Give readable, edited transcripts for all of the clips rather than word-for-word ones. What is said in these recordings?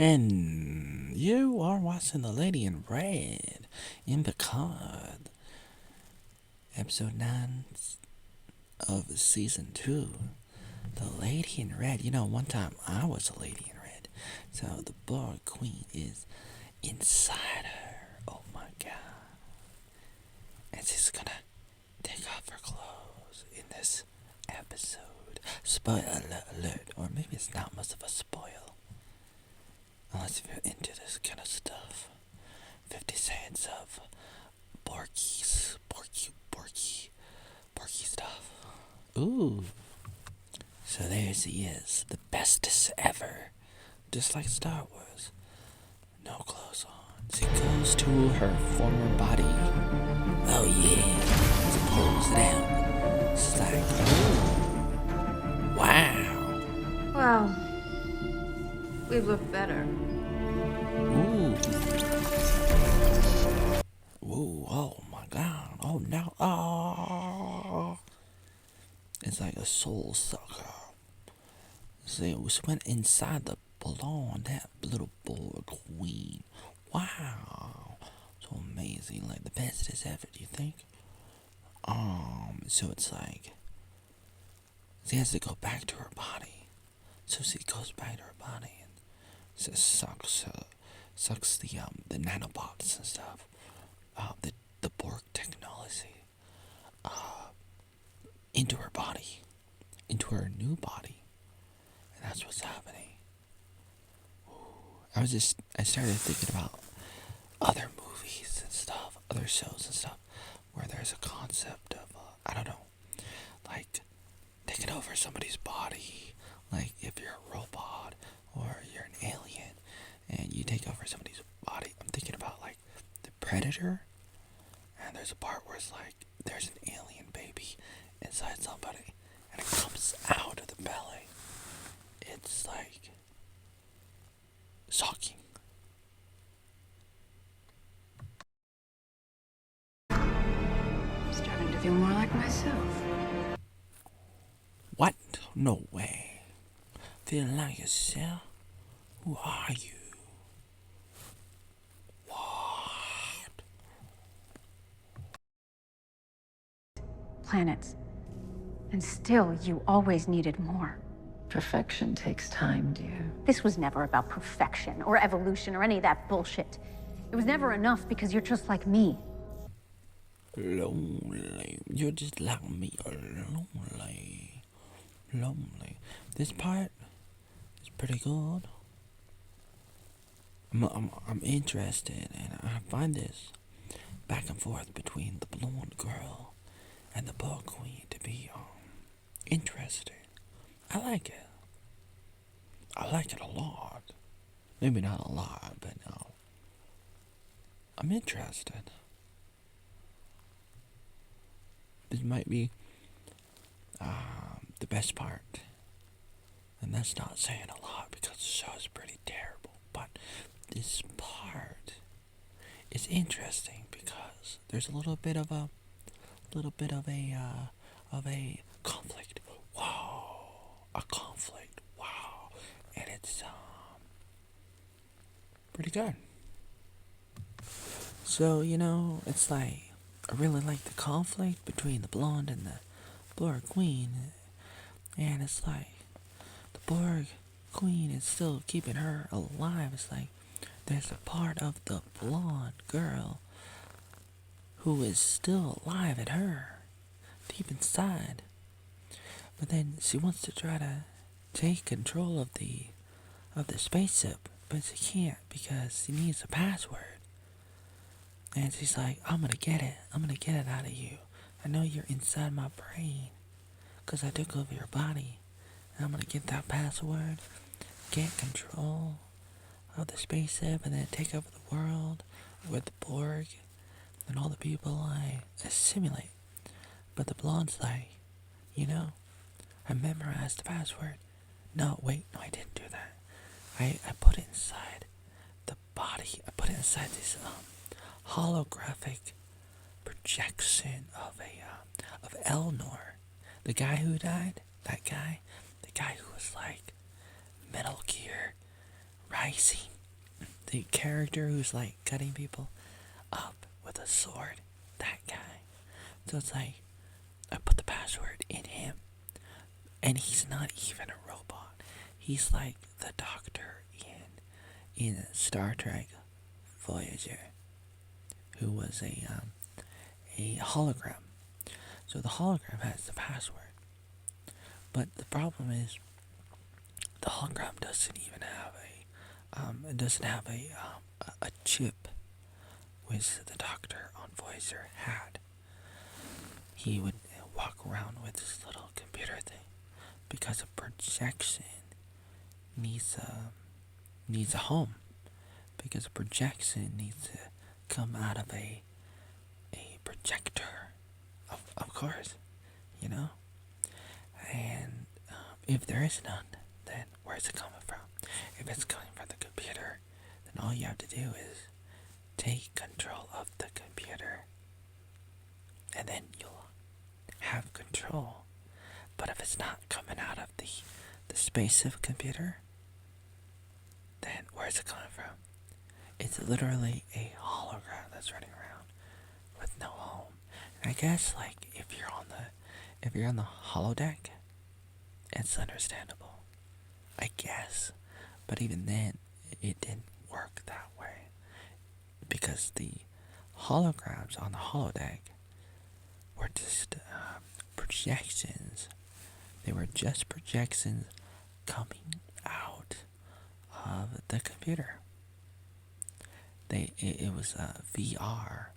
And you are watching The Lady in Red in Picard, episode 9 of season 2. The Lady in Red. You know, one time I was a Lady in Red. So the Borg Queen is inside her. Oh my god. And she's gonna take off her clothes in this episode. Spoiler alert. Or maybe it's not much of a spoil. Unless if you're into this kind of stuff. 50 Cents of Borky stuff. Ooh. So there she is. The bestest ever. Just like Star Wars. No clothes on. She goes to her former body. Oh yeah. She pulls down. She's like, oh. Wow. Well, we look better. Ooh. Ooh, oh my god. Oh no. Oh. It's like a soul sucker. See, we went inside the blonde, that little Borg Queen. Wow. So amazing. Like the bestest ever, do you think? So it's like she has to go back to her body. So she goes back to her body and just sucks the nanobots and stuff. The Borg technology into her body, into her new body, and that's what's happening. I started thinking about other movies and stuff, other shows and stuff, where there's a concept of I don't know, like taking over somebody's body, like if you're a robot or you're an alien and you take over somebody's body. I'm thinking about like the Predator. And there's a part where it's like there's an alien baby inside somebody and it comes out of the belly. It's like shocking. I'm starting to feel more like myself. What? No way. Feeling like yourself? Who are you? What? Planets. And still, you always needed more. Perfection takes time, dear. This was never about perfection or evolution or any of that bullshit. It was never enough because you're just like me. Lonely. You're just like me. Lonely. Lonely. This part is pretty good. I'm interested, and I find this back and forth between the blonde girl and the Borg Queen to be interesting. I like it. I like it a lot. Maybe not a lot, but no. I'm interested. This might be the best part. And that's not saying a lot because the show is pretty terrible. But this part is interesting because there's a little bit of a conflict. Wow, a conflict. Wow, and it's pretty good. So it's like I really like the conflict between the blonde and the Borg Queen, and it's like the Borg Queen is still keeping her alive. It's like there's a part of the blonde girl who is still alive in her, deep inside. But then she wants to try to take control of the spaceship, but she can't because she needs a password. And she's like, I'm gonna get it. I'm gonna get it out of you. I know you're inside my brain because I took over your body. And I'm gonna get that password, get control of the spaceship, and then take over the world with the Borg and all the people I assimilate. But the blonde's like, I memorized the password. No, wait, no, I didn't do that. I put it inside the body. I put it inside this holographic projection of Elnor, the guy who died. That guy, the guy who was like Metal Gear Rising. the character who's like cutting people up with a sword, that guy. So it's like I put the password in him, and he's not even a robot. He's like the doctor in Star Trek Voyager, who was a hologram. So the hologram has the password, but the problem is the hologram doesn't even have a chip, which the doctor on Voyager had. He would walk around with this little computer thing because a projection needs a home, because a projection needs to come out of a projector, of course, you know. And if there is none, then where's it coming from? If it's coming from the computer, then all you have to do is take control of the computer, and then you'll have control. But if it's not coming out of the space of a computer, then where's it coming from? It's literally a hologram that's running around with no home. And I guess like if you're on the holodeck, it's understandable, I guess. But even then, it didn't work that way, because the holograms on the holodeck were just projections. They were just projections coming out of the computer. It was VR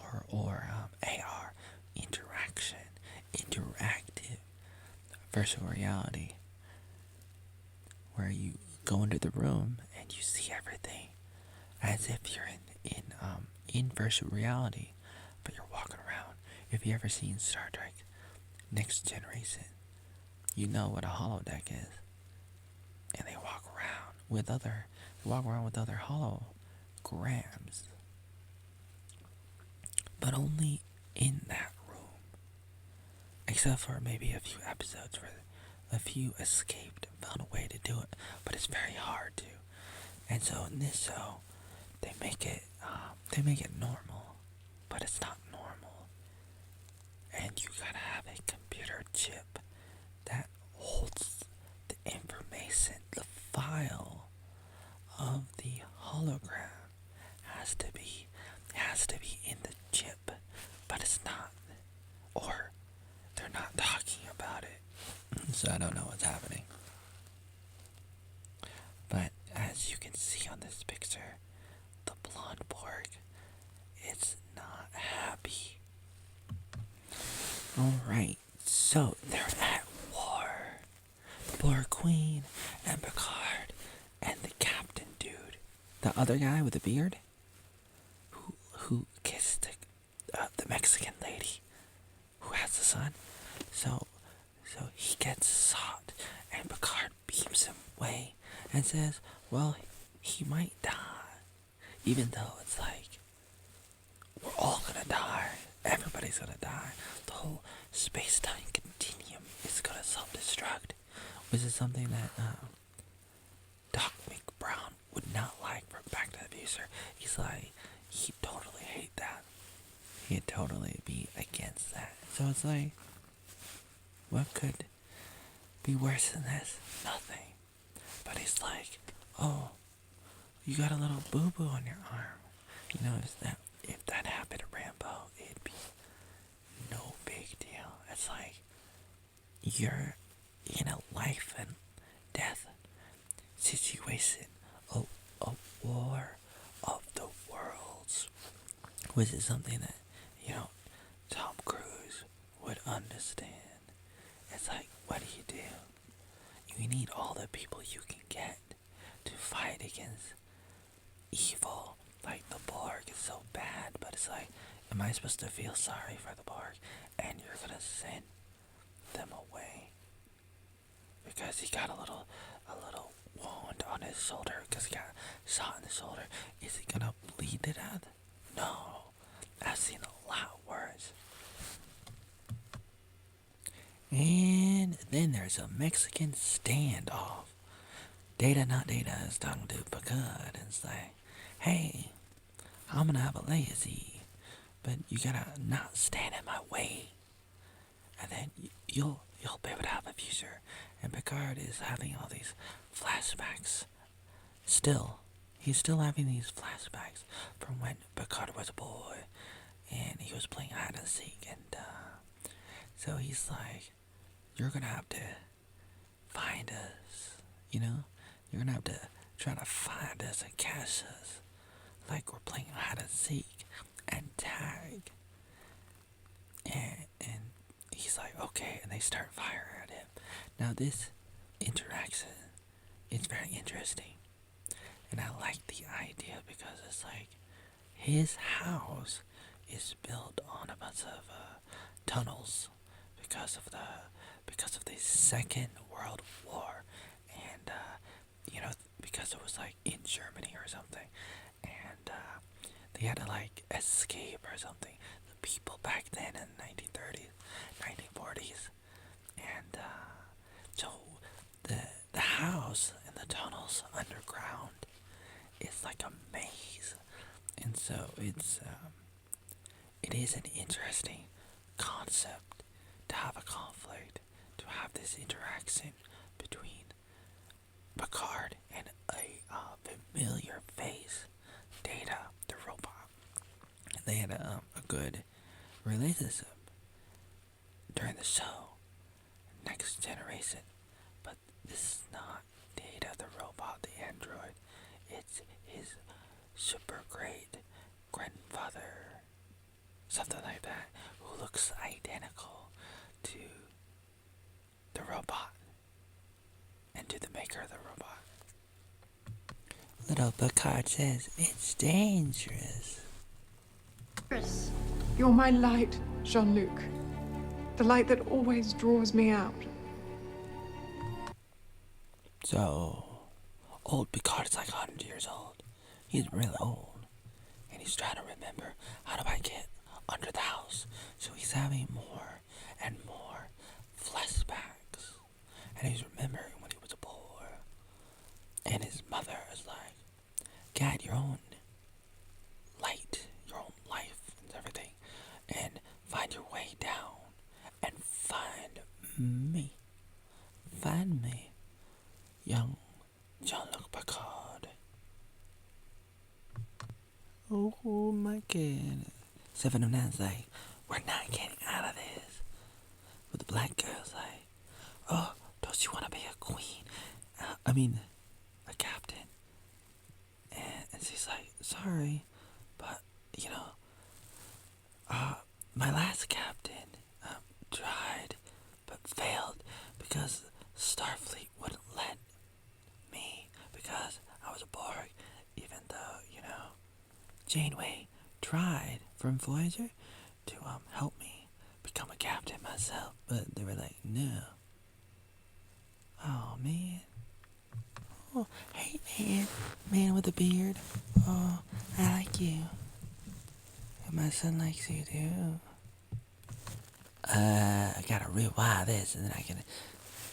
or AR interactive virtual reality, where you go into the room and you see everything as if you're in virtual reality, but you're walking around. If you ever seen Star Trek Next Generation, you know what a holodeck is. And they walk around with other holograms, but only in that room, except for maybe a few episodes where a few escaped and found a way to do it, but it's very hard to. And so in this show, they make it normal, but it's not normal. And you gotta have a computer chip that holds the information, the file of the hologram has to be in the chip, but it's not, or they're not talking about it. So I don't know what's happening. But as you can see on this picture, the Blond Borg, it's not happy. Alright, so they're at war. The Borg Queen and Picard and the captain dude, the other guy with the beard, who kissed the Mexican lady who has the son. So he gets shot, and Picard beams him away and says, well, he might die. Even though it's like, we're all gonna die. Everybody's gonna die. The whole space-time continuum is gonna self-destruct, which is something that Doc McBrown would not like from Back to the Future. He's like, he'd totally hate that. He'd totally be against that. So it's like, what could be worse than this? Nothing. But he's like, oh, you got a little boo-boo on your arm. You know, if that happened to Rambo, it'd be no big deal. It's like, you're in a life and death situation, a war of the worlds, which is something that, you know, Tom Cruise would understand. It's like, what do? You need all the people you can get to fight against evil. Like, the Borg is so bad, but it's like, am I supposed to feel sorry for the Borg? And you're gonna send them away because he got a little wound on his shoulder because he got shot in the shoulder. Is he gonna bleed to death? No, I've seen a lot worse. And then there's a Mexican standoff. Not Data is talking to Picard and it's like, hey, I'm gonna have a legacy, but you gotta not stand in my way. And then you'll be able to have a future. And Picard is having all these flashbacks. Still, he's still having these flashbacks from when Picard was a boy, and he was playing hide and seek. And so he's like, "You're gonna have to find us. You know, you're gonna have to try to find us and catch us, like we're playing hide and seek and tag." And he's like, okay, and they start firing at him. Now this interaction is very interesting, and I like the idea because it's like his house is built on a bunch of tunnels because of the Second World War, and because it was like in Germany or something, and they had to like escape or something. The people back then in the 1930s, 1940s, and so the house and the tunnels underground is like a maze, and so it is an interesting concept to have a conflict, to have this interaction between Picard and a familiar face, Data, the robot. They had a good relationship during the show, Next Generation, but this is not Data, the robot, the android. It's his super great grandfather, something like that, who looks identical to the robot and to the maker of the robot. Little Picard says it's dangerous. You're my light, Jean-Luc. The light that always draws me out. So, old Picard is like 100 years old. He's really old. And he's trying to remember, how do I get under the house? So he's having more and more flashbacks. And he's remembering when he was a boy. And his mother is like, "Get your own light, your own life and everything. And find your way down. And find me. Find me, young Jean-Luc Picard." Oh my god. 709's like, "We're not getting out of this." But the black girl's like, "Oh, don't you want to be a queen? A captain." And she's like, "Sorry, but, my last captain tried, but failed because Starfleet wouldn't let me because I was a Borg, even though, Janeway tried from Voyager to help me become a captain myself, but they were like, no." Oh, man. Oh, hey, man with a beard. Oh, I like you. And my son likes you, too. I gotta rewire this, and then I can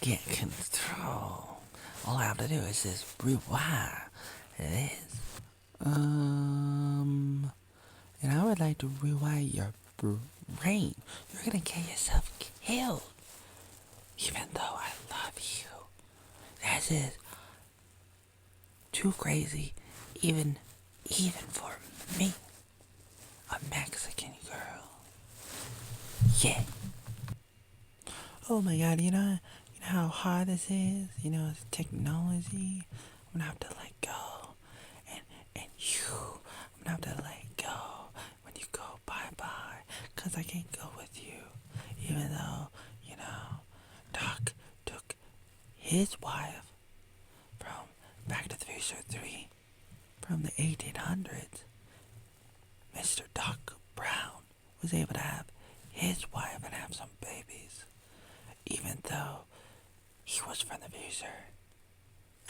get control. All I have to do is just rewire this. And I would like to rewire your brain. You're gonna get yourself killed. Even though I love you. This is too crazy, even for me. A Mexican girl. Yeah. Oh my god, you know how hard this is? It's technology. I'm gonna have to let go. And you, I'm gonna have to let go when you go bye-bye. 'Cause I can't go with you. Even though, Doc took his wife from Back to the Future 3 from the 1800s. Mr. Doc Brown was able to have his wife and have some babies, even though he was from the future.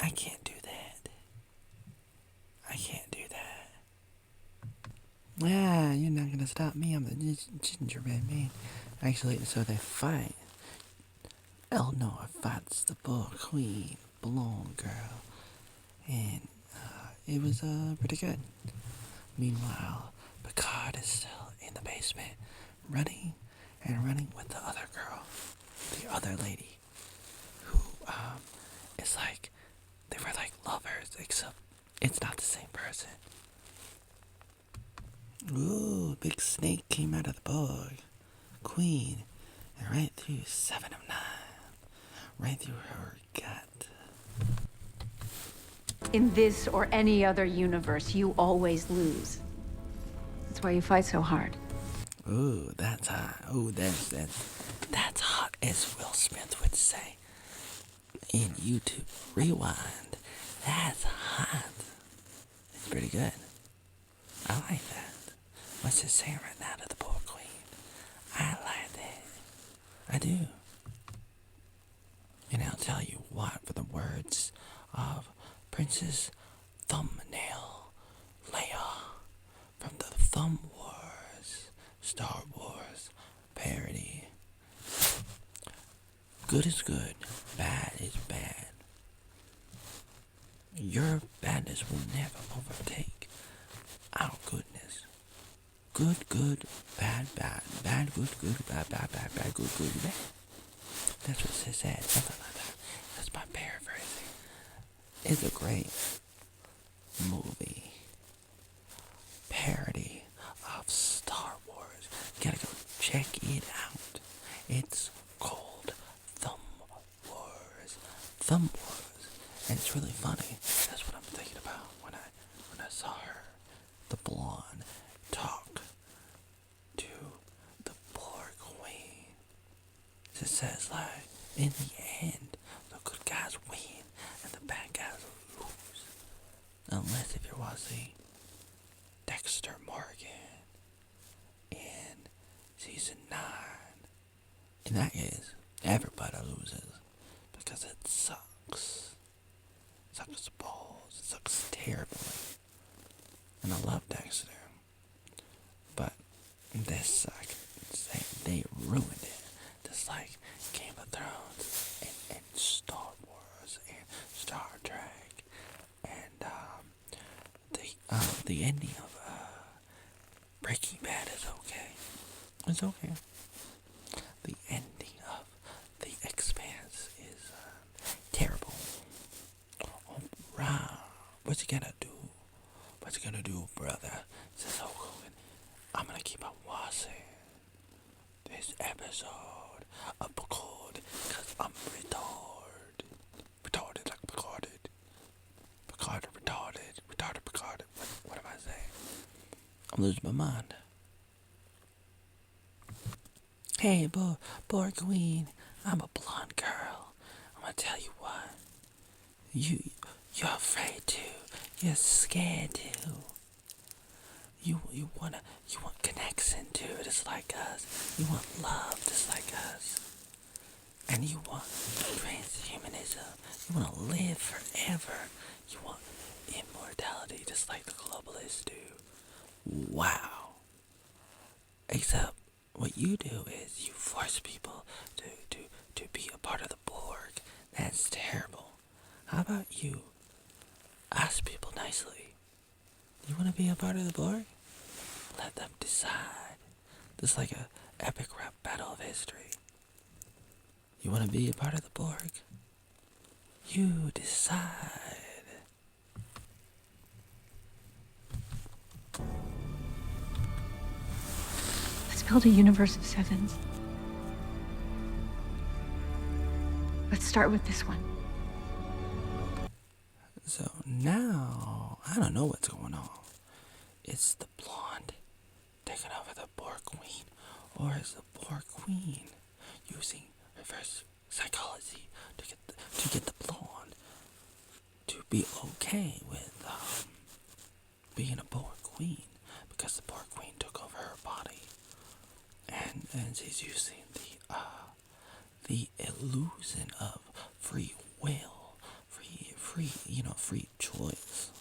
I can't do that. I can't do that. Ah, you're not gonna stop me. I'm the gingerbread man. Actually, so they fight. Eleanor fights the Borg Queen, blonde girl, and it was pretty good. Meanwhile, Picard is still in the basement, running and running with the other girl, the other lady, who is like, they were like lovers, except it's not the same person. Ooh, big snake came out of the Borg Queen, and right through 7 of 9, right through her gut. In this or any other universe, you always lose. That's why you fight so hard. Ooh, that's hot. Ooh, that's hot, as Will Smith would say in YouTube Rewind. That's hot. It's pretty good. I like that. What's it saying right now to the Borg Queen? I like that. I do. And I'll tell you what, for the words of Princess Thumbnail Leia from the Thumb Wars, Star Wars parody. Good is good, bad is bad. Your badness will never overtake our goodness. Good, bad, bad, good, bad, good, bad. That's what it said, something like that. That's my paraphrasing. It's a great movie parody of Star Wars. You gotta go check it out. It's called Thumb Wars. Thumb Wars. And it's really funny. That's what I'm thinking about when I saw her, the blonde, talk to the Borg Queen. It says, like, in the end, the good guys win and the bad guys lose. Unless if you're watching Dexter Morgan in season 9. In that case, everybody loses because it sucks. It sucks balls. It sucks terribly. And I love Dexter. But this, I can say, they ruined it. Just like Game of Thrones and Star Wars and Star Trek and the ending of Breaking Bad is okay. It's okay. The ending of The Expanse is terrible. Oh, Rob, what you gonna do? What you gonna do, brother? Says Hulk Hogan. I'm gonna keep on watching this episode of Picard because I'm retarded. Retarded like Picarded. Picarded, retarded. Retarded, Picarded. What am I saying? I'm losing my mind. Hey, Borg Queen, I'm a blonde girl. I'm gonna tell you what. You're afraid to. You're scared to. You want connection too, just like us. You want love, just like us. And you want transhumanism. You want to live forever. You want immortality, just like the globalists do. Wow. Except what you do is you force people to be a part of the Borg. That's terrible. How about you ask people nicely? You want to be a part of the Borg? Let them decide. Just like a epic rap battle of history. You want to be a part of the Borg? You decide. Let's build a universe of sevens. Let's start with this one. So now, I don't know what's going on. Is the blonde taking over the Borg Queen? Or is the Borg Queen using reverse psychology to get the blonde to be okay with being a Borg Queen? Because the Borg Queen took over her body. And she's using the illusion of free will, free choice.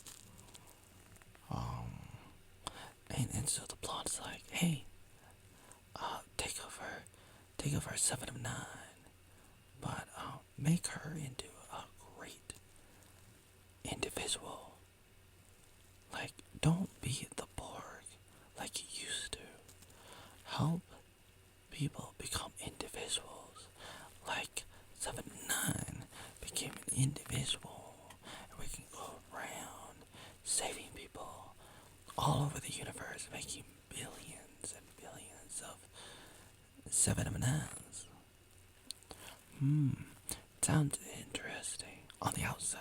And so the blonde's like, hey, take over 7 of 9, but make her into a great individual, don't be the Borg like you used to. Help people become individuals, like 7-9 became an individual, and we can go around saving people all over the universe, making billions and billions of 7-9s. Sounds interesting on the outside,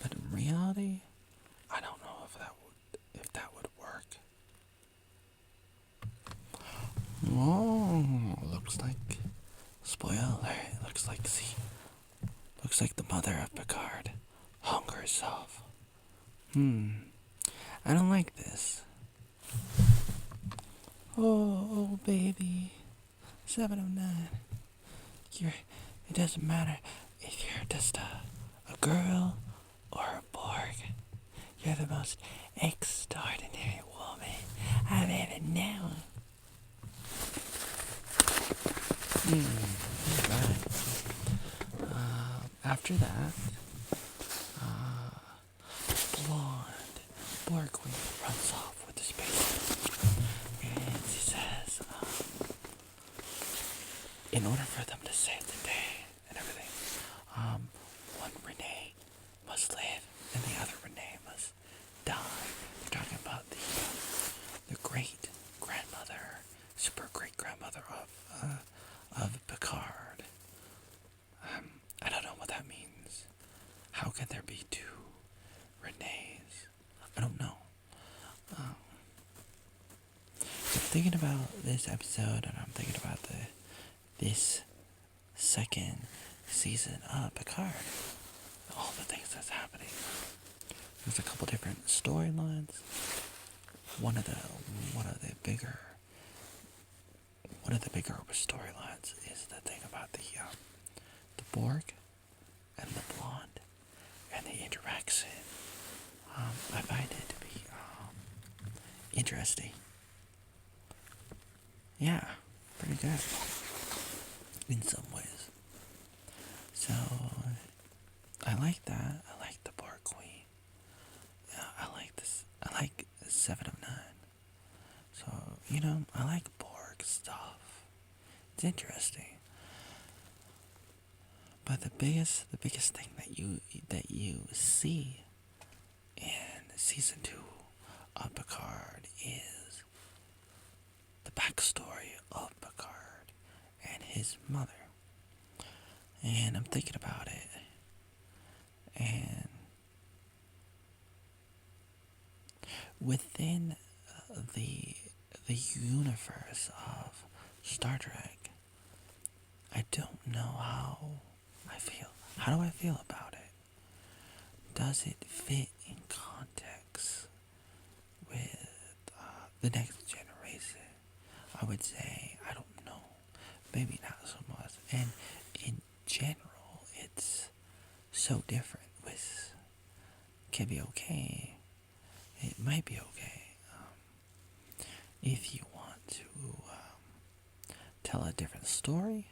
but in reality, I don't know if that would work. Oh, looks like, spoiler, looks like the mother of Picard hung herself. I don't like this. Oh, baby, 709. It doesn't matter if you're just a girl or a Borg. You're the most extraordinary woman I've ever known. Right. After that, Blonde Borg Queen runs off with the space, and she says, in order for them to save the day and everything, one Renee must live and the other Renee must die. They're talking about the great grandmother, super great grandmother of Picard. I don't know what that means. How can there be two Renees? I don't know. I'm thinking about this episode, and I'm thinking about this second season of Picard. All the things that's happening. There's a couple different storylines. One of the bigger storylines is the thing about the Borg and the Blonde and the interaction. I find it to be interesting. Yeah, pretty good in some ways. So I like that. I like the Borg Queen. Yeah, I like this. I like 709. So, I like Borg stuff. It's interesting. But the biggest thing that you see in season 2 of Picard is the backstory of Picard and his mother. And I'm thinking about it, and within the universe of Star Trek, I don't know how I feel. How do I feel about it? Does it fit in context with the next generation? I would say, I don't know. Maybe not so much. And in general, it's so different. With can be okay. It might be okay. If you want to tell a different story,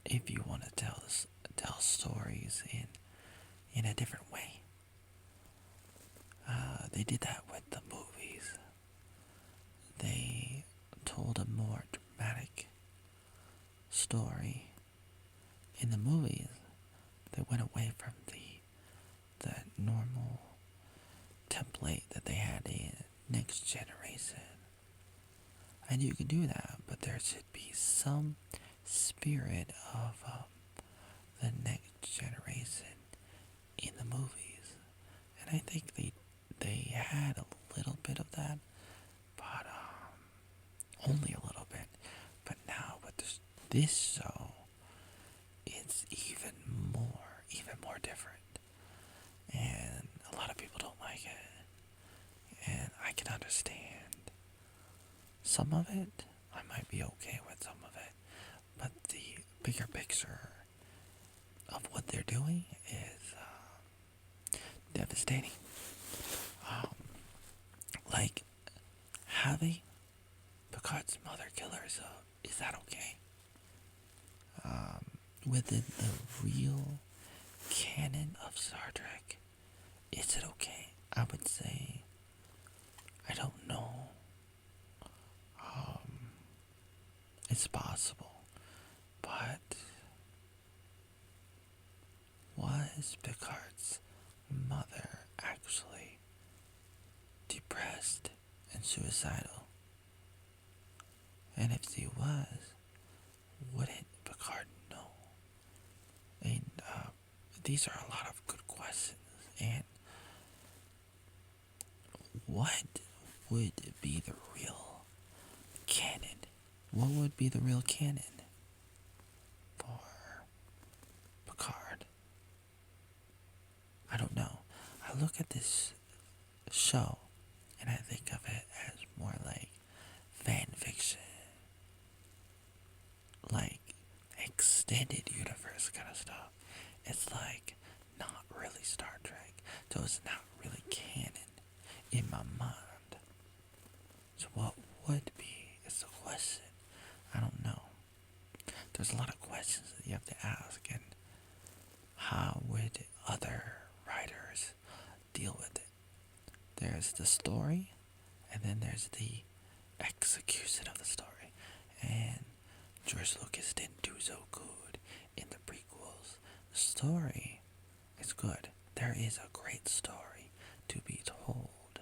if you want to tell stories in a different way. They did that with the movies. They told a more dramatic story in the movies. They went away from the normal template that they had in Next Generation. And you can do that, but there should be some spirit of the Next Generation in the movies. And I think they had a little bit of that, but only a little bit. But now with this show, it's even more different. And a lot of people don't like it. And I can understand some of it. I might be okay with some of it. But the bigger picture of what they're doing is devastating. Like having Picard's mother kill herself, is that okay? Within the real canon of Star Trek, is it okay? I would say, I don't know. It's possible, but was Picard's mother actually depressed and suicidal? And if she was, wouldn't Picard know? And these are a lot of good questions. And what would be the real canon? What would be the real canon for Picard? I don't know. I look at this show and I think of it as more like fan fiction, like extended universe kind of stuff. It's like not really Star Trek, so it's not really canon in my mind. So what would be is the question. I don't know. There's a lot of questions that you have to ask, and how would other writers deal with it? There's the story, and then there's the execution of the story. And George Lucas didn't do so good in the prequels. The story is good. There is a great story to be told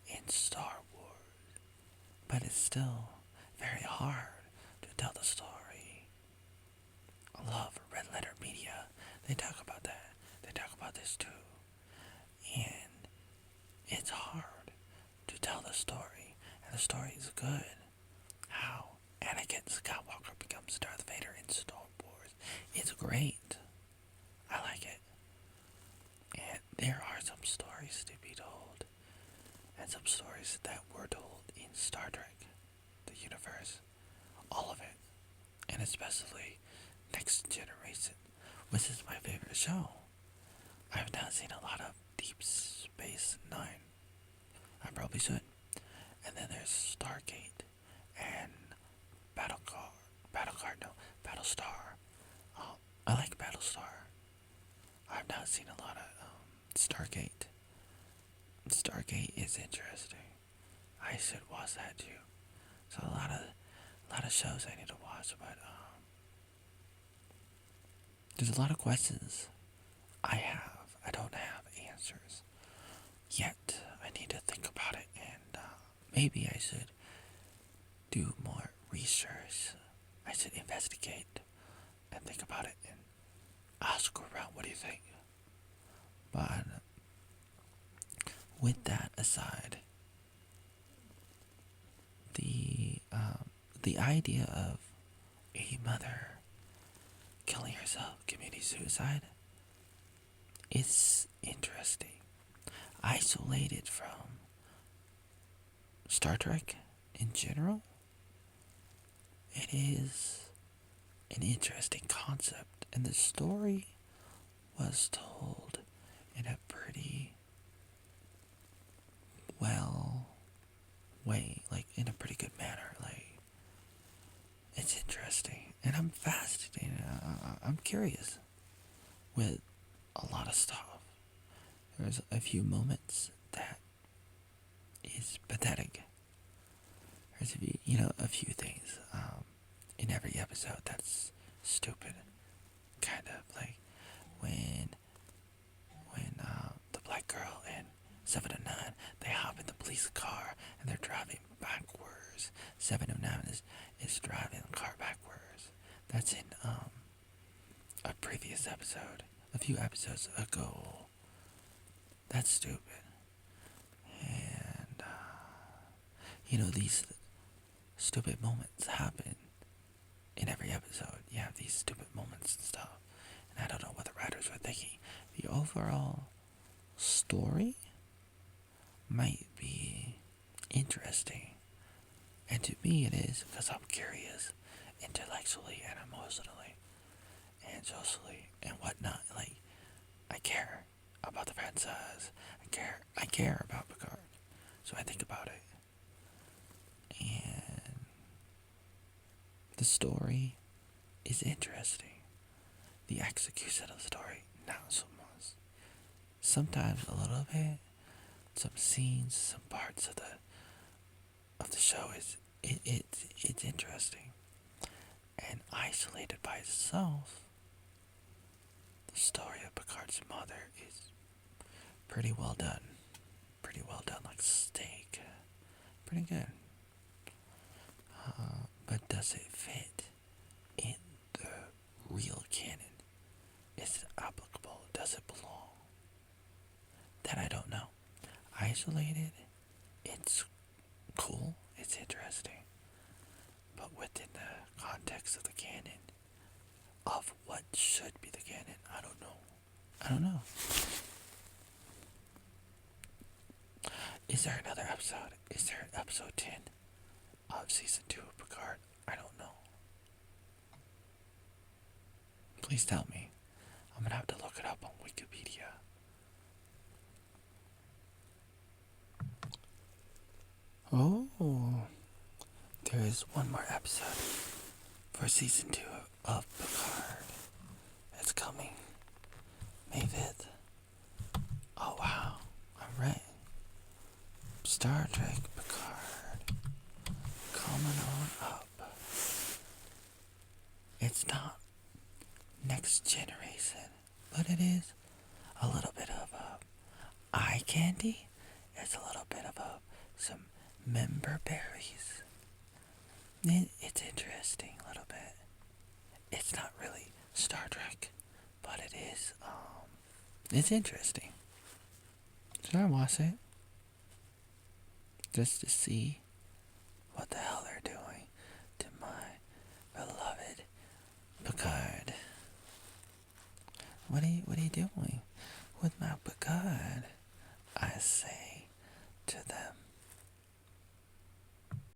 in Star Wars, but it's still very hard to tell the story. I love Red Letter Media. They talk about that. They talk about this too. And it's hard to tell the story. And the story is good. How Anakin Skywalker becomes Darth Vader in Star Wars. It's great. I like it. And there are some stories to be told. And some stories that were told in Star Trek, the universe. All of it. And especially Next Generation, which is my favorite show. I've not seen a lot of Deep Space Nine. I probably should. And then there's Stargate and Battlestar. I like Battlestar. I've not seen a lot of Stargate. Stargate is interesting. I should watch that too. So a lot of shows I need to watch, but there's a lot of questions I have. I don't have answers yet. I need to think about it, and maybe I should do more research. I should investigate and think about it and ask around, what do you think? But with that aside, the idea of a mother killing herself, committing suicide, is interesting. Isolated from Star Trek in general, it is an interesting concept, and the story was told in a pretty well way, like in a pretty good manner. Like, it's interesting, and I'm fascinated. I'm curious with a lot of stuff. There's a few moments that is pathetic. There's a few things in every episode that's stupid. Kind of like when the black girl and 709, they hop in the police car and they're driving backwards. 709 is driving the car backwards. That's in a previous episode, a few episodes ago. That's stupid. And these stupid moments happen in every episode. You have these stupid moments and stuff, and I don't know what the writers were thinking. The overall story might be interesting, and to me it is, because I'm curious intellectually and emotionally and socially and whatnot. Like, I care about the franchise. I care about Picard, so I think about it. And the story is interesting. The execution of the story, not so much. Sometimes a little bit, some scenes, some parts of the show it's interesting. And isolated by itself, the story of Picard's mother is pretty well done. Pretty well done, like steak. Pretty good. But does it fit in the real canon? Is it applicable? Does it belong? That I don't know. Isolated, it's cool, it's interesting. But within the context of the canon, of what should be the canon, I don't know. I don't know. Is there another episode? Is there an episode 10 of season 2 of Picard? I don't know. Please tell me. I'm gonna have to look it up on Wikipedia. Oh, there is one more episode for season 2 of Picard. It's coming May 5th. Oh wow, alright. Star Trek Picard coming on up. It's not next generation, but it is a little bit of eye candy. It's a little bit of some member berries. It's interesting a little bit. It's not really Star Trek, but it is, it's interesting. Should I watch it? Just to see what the hell they're doing to my beloved Picard. What are you doing with my Picard? I say to them.